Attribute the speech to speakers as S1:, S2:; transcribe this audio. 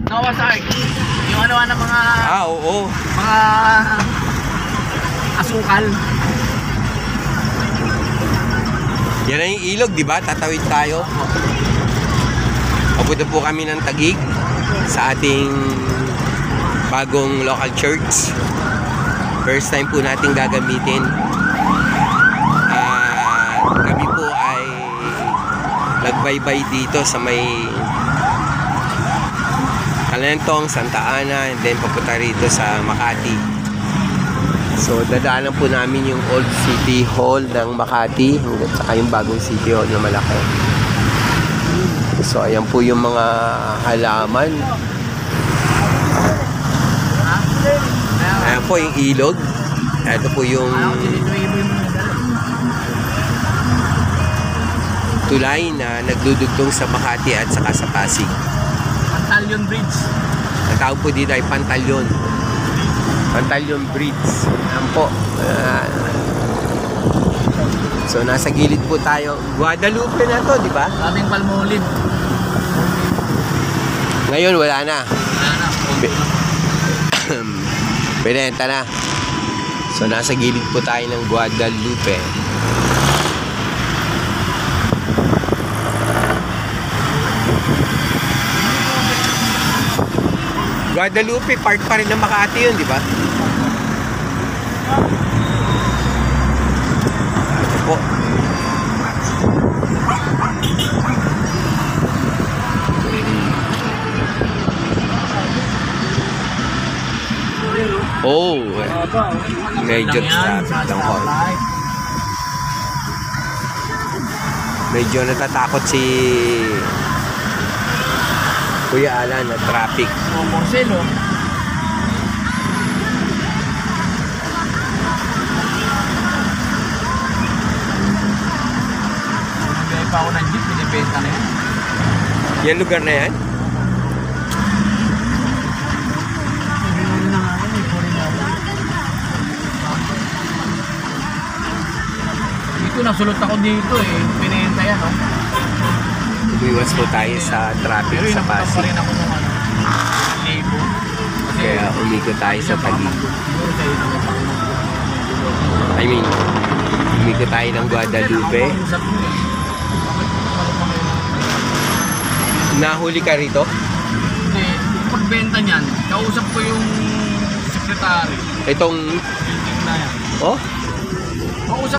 S1: Kawasaki. Yung ano ng mga...
S2: Oo.
S1: Mga... asukal.
S2: Yan na yung ilog, di ba? Tatawid tayo. Papunta po kami ng Taguig sa ating bagong local church. First time po natin gagamitin. Kami po ay nagbaybay dito sa may Calentong, Santa Ana, and then papunta rito sa Makati. So dadaanan po namin yung old city hall ng Makati hanggang saka yung bagong city hall na malaki. So ayan po yung mga halaman. Ayan po yung ilog. Ito po yung tulay na nagdudugtong sa Makati at saka sa Pasig.
S1: Pantalyon Bridge.
S2: Ang tawag po dito ay Pantalyon. Pantalyon Bridge. Ayan po. So nasa gilid po tayo. Guadalupe na to, di ba?
S1: Daming palmolin.
S2: Ngayon wala na.
S1: Wala na.
S2: Binenta na. So nasa gilid po tayo ng Guadalupe. Guadalupe, part pa rin ng Makati yun, di ba? Ito po. Oh, medyo traffic lang po. Medyo natatakot si Kuya Alan na traffic.
S1: Marcelo. Nagay pa ako ng jeep, binibenta na yan.
S2: Yan lugar na yan?
S1: Dito, nasulot ako dito eh. Binenta yan, no?
S2: Umiwas po tayo sa traffic sa Pasig.
S1: Pero rin ako ng label.
S2: Kaya umikot tayo sa Taguig. Umikot tayo ng Guadalupe. Nahuli ka rito?
S1: Hindi, pagbenta niyan, kausap ko yung sekretary.
S2: Itong...
S1: Building na yan.
S2: Oh?
S1: Kausap